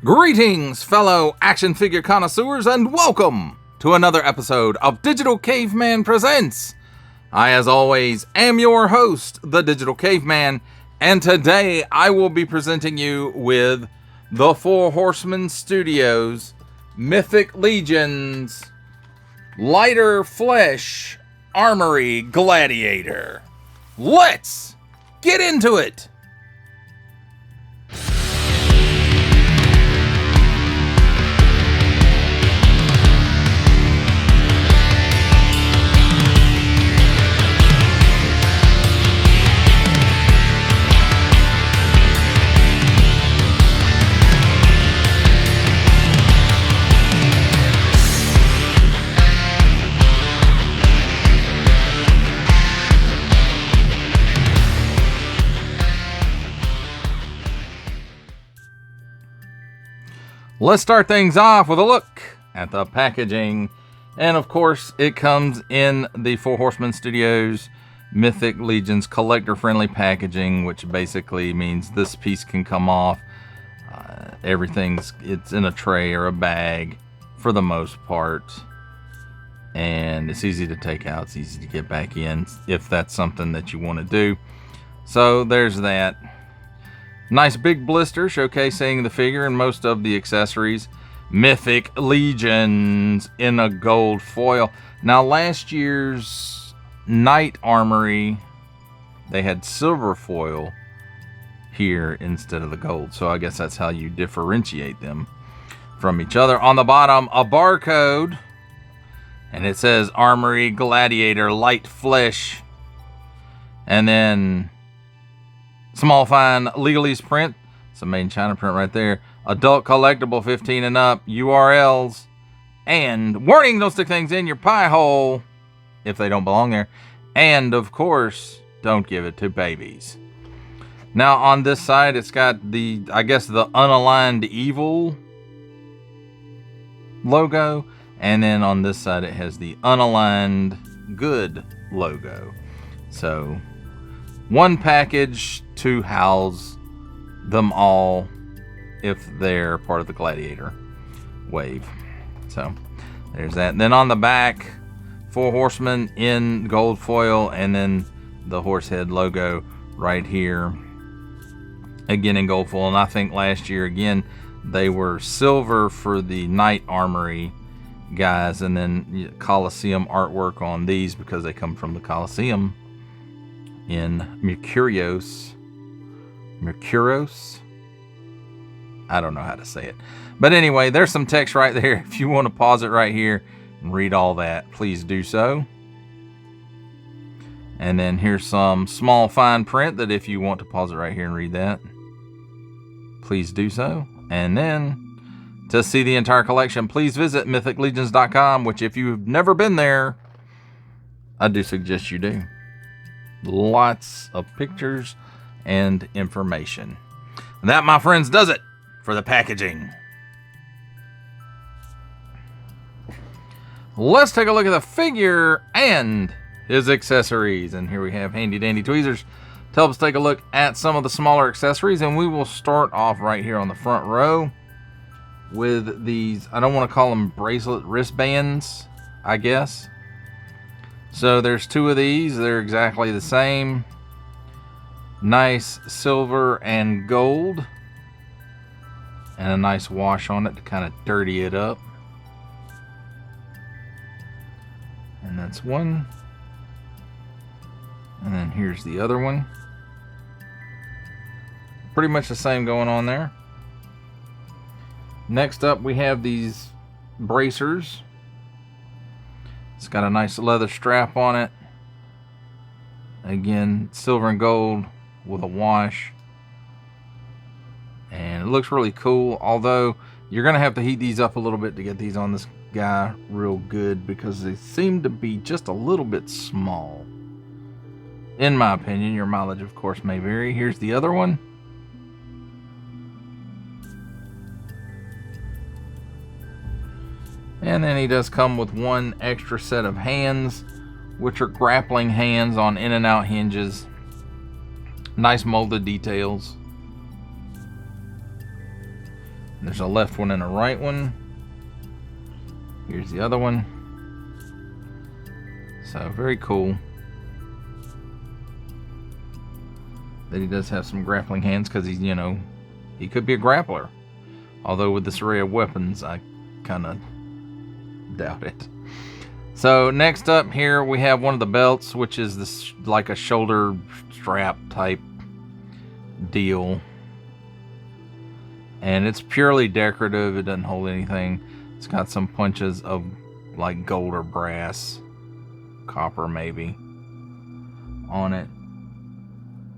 Greetings, fellow action figure connoisseurs, and welcome to another episode of Digital Caveman Presents. I, as always, am your host, the Digital Caveman, and today I will be presenting you with the Four Horsemen Studios Mythic Legion's Lighter Flesh Armory Gladiator. Let's get into it! Let's start things off with a look at the packaging. And of course, it comes in the Four Horsemen Studios Mythic Legion's collector-friendly packaging, which basically means this piece can come off. It's in a tray or a bag for the most part. And it's easy to take out. It's easy to get back in if that's something that you want to do. So there's that. Nice big blister showcasing the figure and most of the accessories. Mythic Legions in a gold foil. Now, last year's Night Armory, they had silver foil here instead of the gold. So I guess that's how you differentiate them from each other. On the bottom, a barcode. And it says Armory Gladiator Light Flesh. And then small fine legalese print. It's a made in China print right there. Adult collectible 15 and up. URLs. And warning, don't stick things in your pie hole if they don't belong there. And of course, don't give it to babies. Now on this side, it's got the, I guess, the unaligned evil logo. And then on this side, it has the unaligned good logo. So one package to house them all if they're part of the Gladiator wave. So there's that. And then on the back, Four Horsemen in gold foil, and then the horse head logo right here, again in gold foil. And I think last year, again, they were silver for the Night Armory guys, and then Coliseum artwork on these because they come from the Coliseum in Mercurios. I don't know how to say it. But anyway, there's some text right there. If you want to pause it right here and read all that, please do so. And then here's some small fine print that if you want to pause it right here and read that, please do so. And then to see the entire collection, please visit mythiclegions.com, which if you've never been there, I do suggest you do. Lots of pictures and information. And that, my friends, does it for the packaging. Let's take a look at the figure and his accessories. And here we have handy dandy tweezers to help us take a look at some of the smaller accessories. And we will start off right here on the front row with these, I don't want to call them bracelet wristbands, I guess. So there's two of these. They're exactly the same. Nice silver and gold. And a nice wash on it to kind of dirty it up. And that's one. And then here's the other one. Pretty much the same going on there. Next up, we have these bracers. It's got a nice leather strap on it. Again, silver and gold with a wash. And it looks really cool, although you're going to have to heat these up a little bit to get these on this guy real good because they seem to be just a little bit small. In my opinion, your mileage, of course, may vary. Here's the other one. And then he does come with one extra set of hands, which are grappling hands on in and out hinges. Nice molded details. There's a left one and a right one. Here's the other one. So very cool. That he does have some grappling hands, because he's, you know, he could be a grappler. Although with this array of weapons, I kind of doubt it. So next up here we have one of the belts, which is this like a shoulder strap type deal. And it's purely decorative. It doesn't hold anything. It's got some punches of like gold or brass, copper maybe, on it.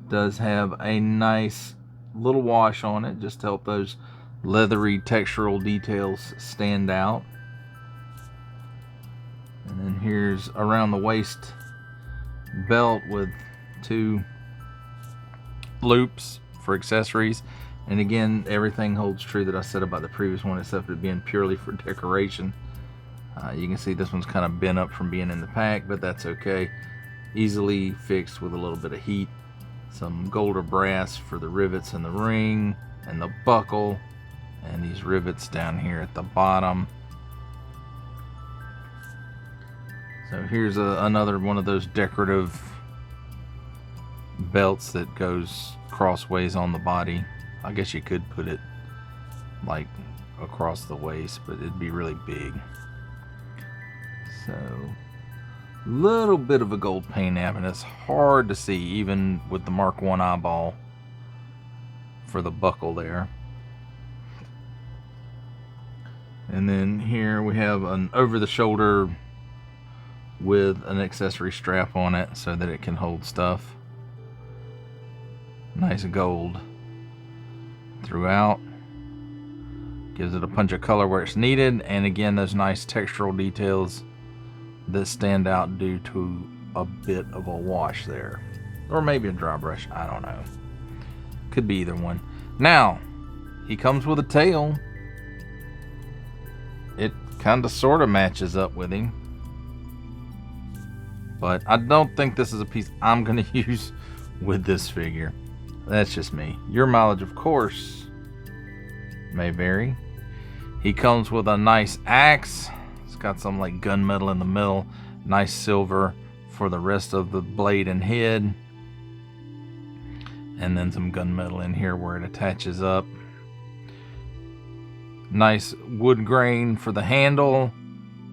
Does have a nice little wash on it, just to help those leathery textural details stand out. And then here's around the waist belt with 2 loops for accessories. And again, everything holds true that I said about the previous one, except it being purely for decoration. You can see this one's kind of bent up from being in the pack, but that's okay. Easily fixed with a little bit of heat. Some gold or brass for the rivets and the ring and the buckle, and these rivets down here at the bottom. So here's another one of those decorative belts that goes crossways on the body. I guess you could put it like across the waist, but it'd be really big. So little bit of a gold paint app, and it's hard to see even with the Mark 1 eyeball for the buckle there. And then here we have an over the shoulder with an accessory strap on it so that it can hold stuff. Nice gold throughout. Gives it a punch of color where it's needed, and again those nice textural details that stand out due to a bit of a wash there, or maybe a dry brush, I don't know, could be either one. Now he comes with a tail. It kind of sort of matches up with him, but I don't think this is a piece I'm going to use with this figure. That's just me. Your mileage, of course, may vary. He comes with a nice axe. It's got some like gunmetal in the middle. Nice silver for the rest of the blade and head. And then some gunmetal in here where it attaches up. Nice wood grain for the handle.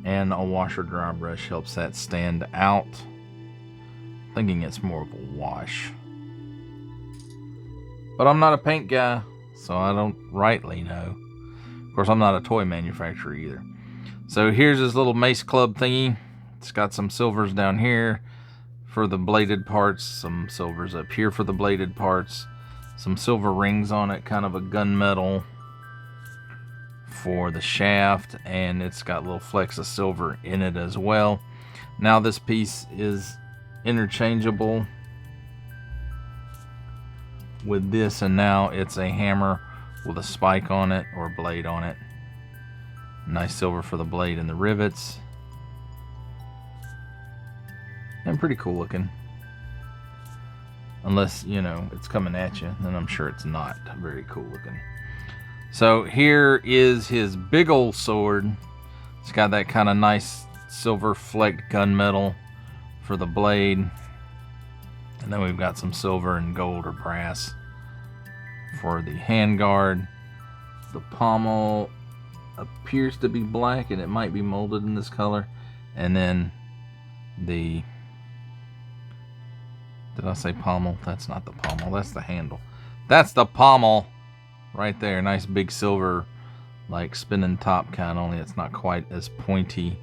And a washer dry brush helps that stand out. Thinking it's more of a wash. But I'm not a paint guy, so I don't rightly know. Of course, I'm not a toy manufacturer either. So here's this little mace club thingy. It's got some silvers down here for the bladed parts, some silvers up here for the bladed parts, some silver rings on it, kind of a gunmetal for the shaft, and it's got little flecks of silver in it as well. Now this piece is interchangeable with this, and now it's a hammer with a spike on it or a blade on it. Nice silver for the blade and the rivets, and pretty cool looking, unless you know it's coming at you, then I'm sure it's not very cool looking. So here is his big old sword. It's got that kind of nice silver flecked gunmetal for the blade, and then we've got some silver and gold or brass for the handguard. The pommel appears to be black, and it might be molded in this color. And then the, did I say pommel? That's not the pommel, that's the handle. That's the pommel right there. Nice big silver, like spinning top kind, only it's not quite as pointy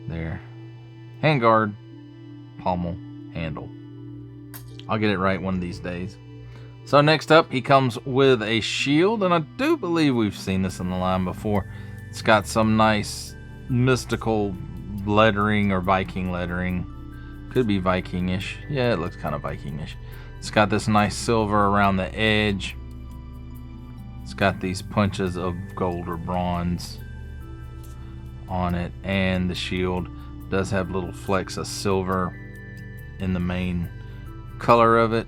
there. Handguard, pommel, handle. I'll get it right one of these days. So next up, he comes with a shield, and I do believe we've seen this in the line before. It's got some nice mystical lettering or Viking lettering. Could be Vikingish. Yeah, it looks kind of Vikingish. It's got this nice silver around the edge. It's got these punches of gold or bronze on it, and the shield does have little flecks of silver in the main color of it,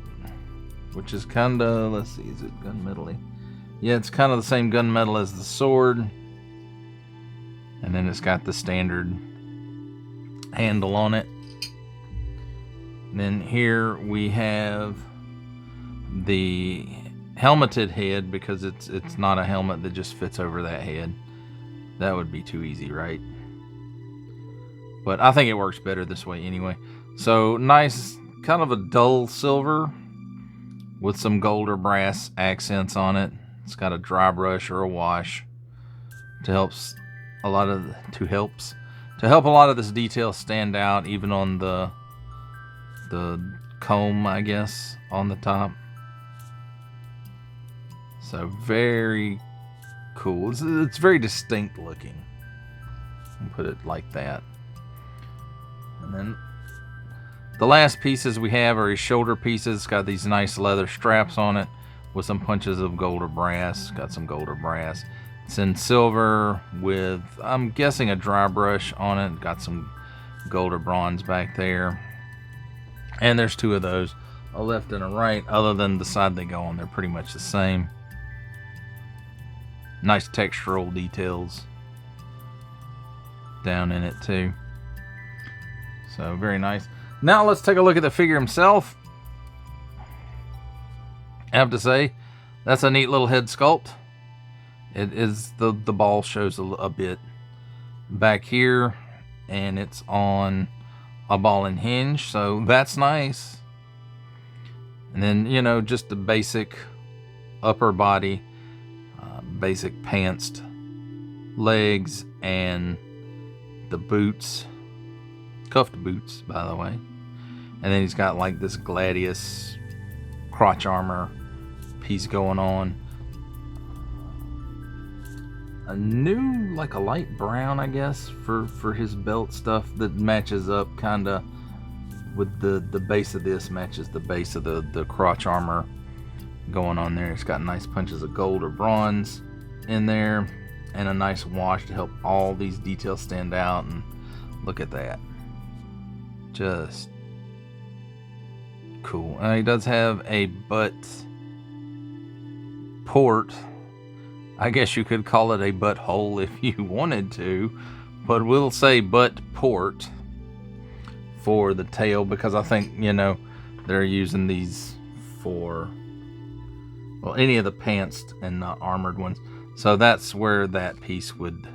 which is kind of, let's see, is it gunmetal-y? Yeah, it's kind of the same gunmetal as the sword. And then it's got the standard handle on it. And then here we have the helmeted head, because it's not a helmet that just fits over that head. That would be too easy, right? But I think it works better this way anyway. So nice, kind of a dull silver with some gold or brass accents on it. It's got a dry brush or a wash to help a lot of this detail stand out, even on the comb, I guess, on the top. So very cool. It's very distinct looking. I'll put it like that. And then the last pieces we have are his shoulder pieces. It's got these nice leather straps on it with some punches of gold or brass. Got some gold or brass. It's in silver with, I'm guessing, a dry brush on it. Got some gold or bronze back there. And there's two of those, a left and a right. Other than the side they go on, they're pretty much the same. Nice textural details down in it too. So very nice. Now let's take a look at the figure himself. I have to say, that's a neat little head sculpt. It is, the ball shows a bit back here, and it's on a ball and hinge, so that's nice. And then, you know, just the basic upper body, basic pantsed legs, and the boots, cuffed boots, by the way. And then he's got like this gladius crotch armor piece going on. A new, like a light brown, I guess, for his belt stuff that matches up kind of with the base of this, matches the base of the crotch armor going on there. It's got nice punches of gold or bronze in there, and a nice wash to help all these details stand out. And look at that, just cool. He does have a butt port. I guess you could call it a butthole if you wanted to, but we'll say butt port for the tail, because I think, you know, they're using these for, well, any of the pantsed and not armored ones. So that's where that piece would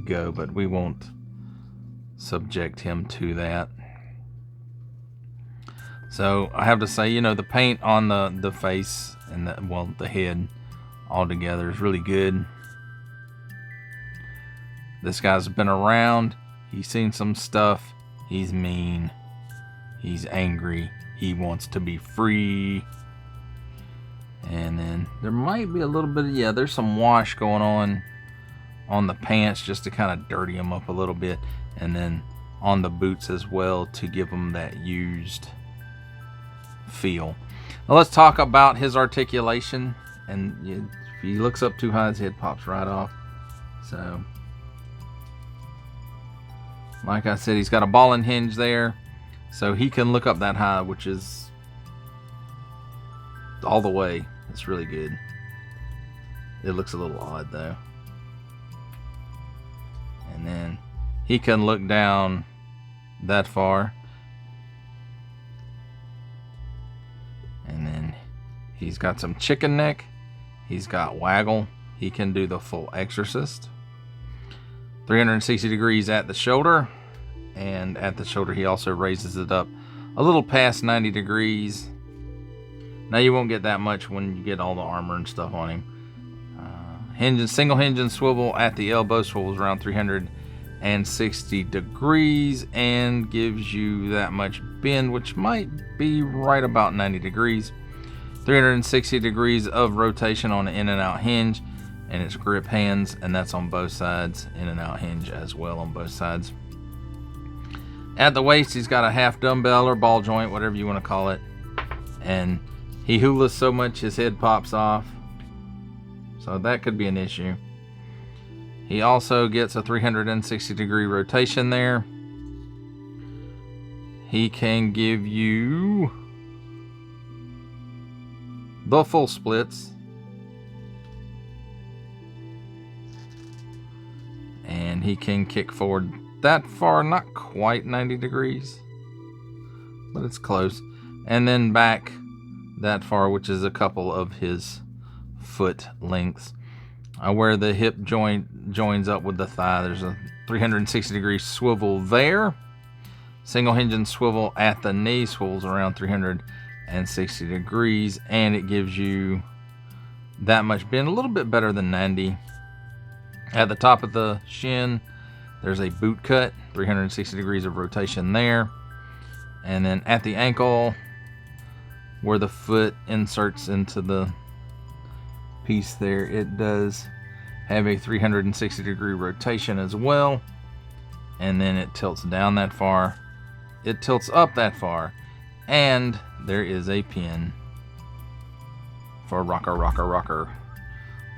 go, but we won't subject him to that. So I have to say, you know, the paint on the face and the head all together is really good. This guy's been around. He's seen some stuff. He's mean. He's angry. He wants to be free. And then there might be a little bit of, yeah, there's some wash going on the pants just to kind of dirty them up a little bit. And then on the boots as well to give them that used feel. Now let's talk about his articulation. And if he looks up too high, his head pops right off. So, like I said, he's got a ball and hinge there, so he can look up that high, which is all the way. It's really good. It looks a little odd though. And then he can look down that far. And then he's got some chicken neck. He's got waggle. He can do the full exorcist. 360 degrees at the shoulder. And at the shoulder he also raises it up a little past 90 degrees. Now you won't get that much when you get all the armor and stuff on him. Single hinge and swivel at the elbow. Swivels around 360 degrees and gives you that much bend, which might be right about 90 degrees. 360 degrees of rotation on an in and out hinge, and it's grip hands, and that's on both sides. In and out hinge as well on both sides. At the waist he's got a half dumbbell or ball joint, whatever you want to call it, and he hulas so much his head pops off, so that could be an issue. He also gets a 360 degree rotation there. He can give you the full splits And he can kick forward that far, not quite 90 degrees, but it's close. And then back that far, which is a couple of his foot lengths. Where the hip joint joins up with the thigh, there's a 360 degree swivel there. Single hinge and swivel at the knee, swivels around 360 degrees, and it gives you that much bend, a little bit better than 90. At the top of the shin, there's a boot cut, 360 degrees of rotation there. And then at the ankle, where the foot inserts into the piece there, it does have a 360 degree rotation as well. And then it tilts down that far, it tilts up that far, and there is a pin for rocker, rocker, rocker.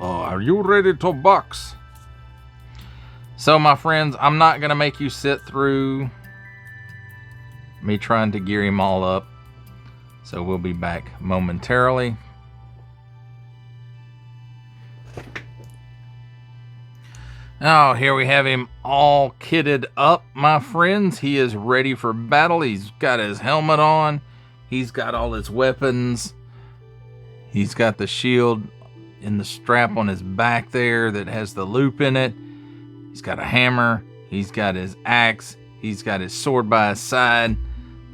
Oh, are you ready to box? So my friends, I'm not gonna make you sit through me trying to gear him all up. So we'll be back momentarily. Oh, here we have him all kitted up, my friends. He is ready for battle. He's got his helmet on. He's got all his weapons. He's got the shield in the strap on his back there that has the loop in it. He's got a hammer. He's got his axe. He's got his sword by his side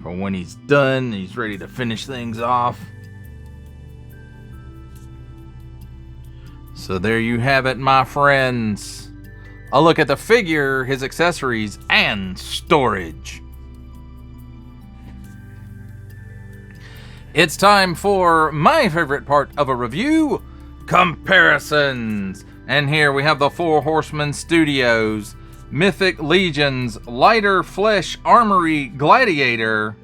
for when he's done. He's ready to finish things off. So there you have it, my friends. A look at the figure, his accessories, and storage. It's time for my favorite part of a review, comparisons. And here we have the Four Horsemen Studios Mythic Legion's Lighter Flesh Armory Gladiator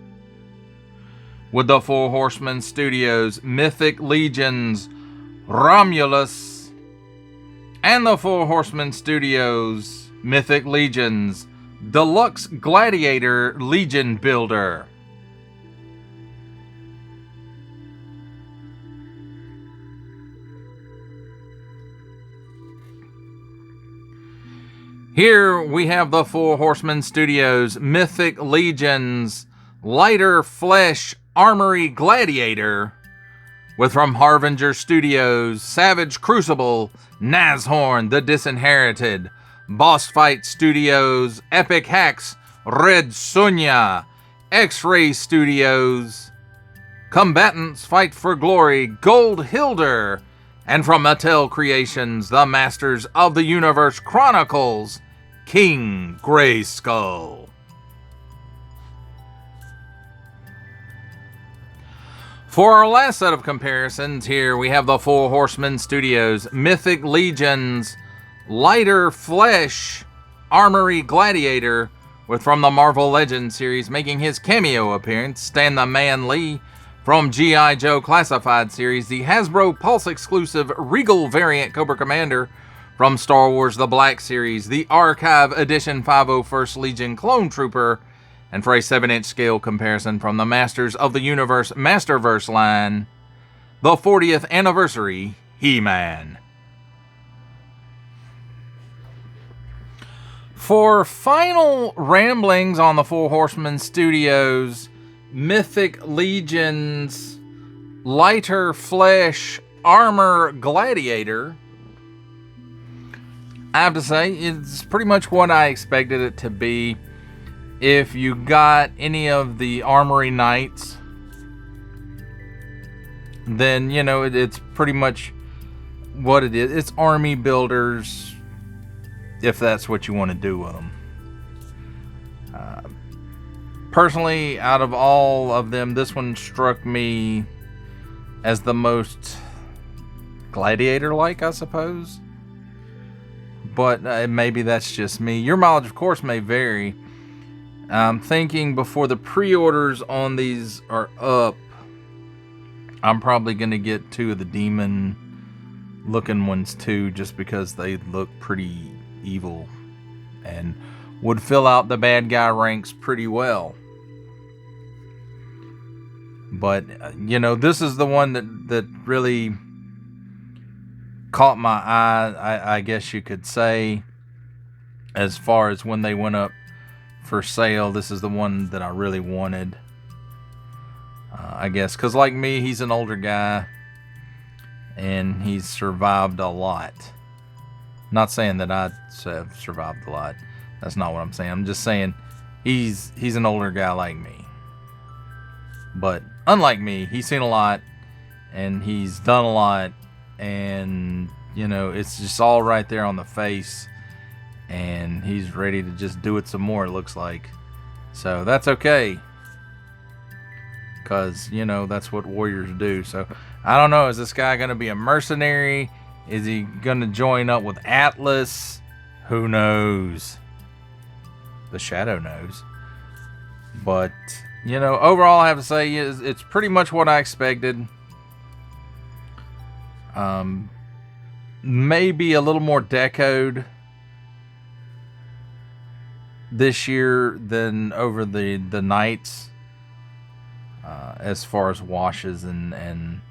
with the Four Horsemen Studios Mythic Legion's Romulus and the Four Horsemen Studios Mythic Legion's Deluxe Gladiator Legion Builder. Here we have the Four Horsemen Studios Mythic Legion's Lighter Flesh Armory Gladiator with from Harbinger Studios Savage Crucible Nashorn the Disinherited, Boss Fight Studios Epic Hacks Red Sonja, X-Ray Studios Combatants Fight for Glory Gold Hilder, and from Mattel Creations, the Masters of the Universe Chronicles, King Grayskull. For our last set of comparisons, here we have the Four Horsemen Studios Mythic Legion's Lighter Flesh Armory Gladiator, with from the Marvel Legends series making his cameo appearance, Stan the Man Lee. From G.I. Joe Classified series, the Hasbro Pulse exclusive Regal variant Cobra Commander. From Star Wars The Black series, the Archive Edition 501st Legion Clone Trooper. And for a 7-inch scale comparison from the Masters of the Universe Masterverse line, the 40th Anniversary He-Man. For final ramblings on the Four Horsemen Studios Mythic Legion's Lighter Flesh Armor Gladiator, I have to say, it's pretty much what I expected it to be. If you got any of the Armory Knights, then, you know, it's pretty much what it is. It's army builders, if that's what you want to do with them. Personally, out of all of them, this one struck me as the most gladiator-like, I suppose. But maybe that's just me. Your mileage, of course, may vary. I'm thinking before the pre-orders on these are up, I'm probably going to get 2 of the demon-looking ones too, just because they look pretty evil and would fill out the bad guy ranks pretty well. But, you know, this is the one that really caught my eye, I guess you could say. as far as when they went up for sale, this is the one that I really wanted. I guess because, like me, he's an older guy and he's survived a lot. Not saying that I have survived a lot. That's not what I'm saying. I'm just saying he's an older guy like me. But unlike me, he's seen a lot and he's done a lot, and you know, it's just all right there on the face, and he's ready to just do it some more, it looks like. So that's okay, because you know, that's what warriors do. So I don't know, is this guy gonna be a mercenary? Is he gonna join up with Atlas? Who knows? The Shadow knows. But you know, overall, I have to say is it's pretty much what I expected. Maybe a little more decoed this year than over the nights, as far as washes and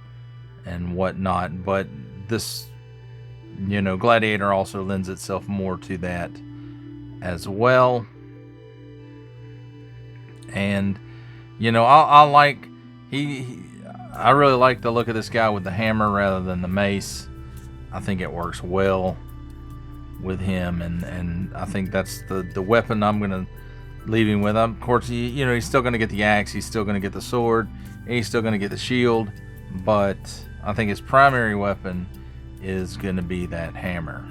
whatnot. But this, you know, Gladiator also lends itself more to that as well. And you know, I like I really like the look of this guy with the hammer rather than the mace. I think it works well with him, and I think that's the weapon I'm gonna leave him with. Of course, you know, he's still gonna get the axe, he's still gonna get the sword, and he's still gonna get the shield, but I think his primary weapon is gonna be that hammer.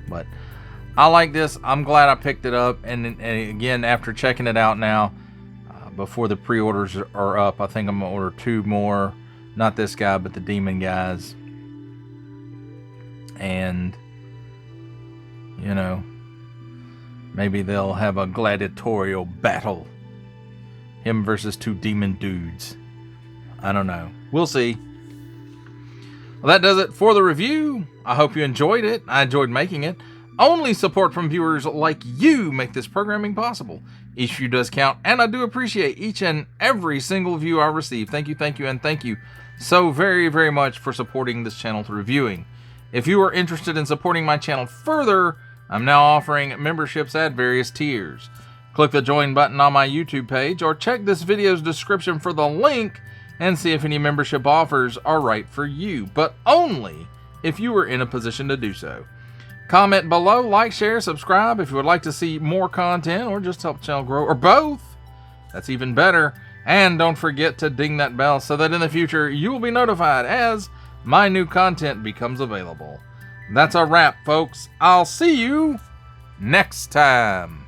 But I like this. I'm glad I picked it up, and again, after checking it out now, before the pre-orders are up, I think I'm gonna order 2 more. Not this guy, but the demon guys. And you know, maybe they'll have a gladiatorial battle, him versus 2 demon dudes. I don't know, we'll see. Well, that does it for the review. I hope you enjoyed it. I enjoyed making it. Only support from viewers like you make this programming possible. Each view does count, and I do appreciate each and every single view I receive. Thank you, and thank you so very, very much for supporting this channel through viewing. If you are interested in supporting my channel further, I'm now offering memberships at various tiers. Click the join button on my YouTube page, or check this video's description for the link and see if any membership offers are right for you, but only if you are in a position to do so. Comment below, like, share, subscribe if you would like to see more content or just help the channel grow, or both. That's even better. And don't forget to ding that bell so that in the future you will be notified as my new content becomes available. That's a wrap, folks. I'll see you next time.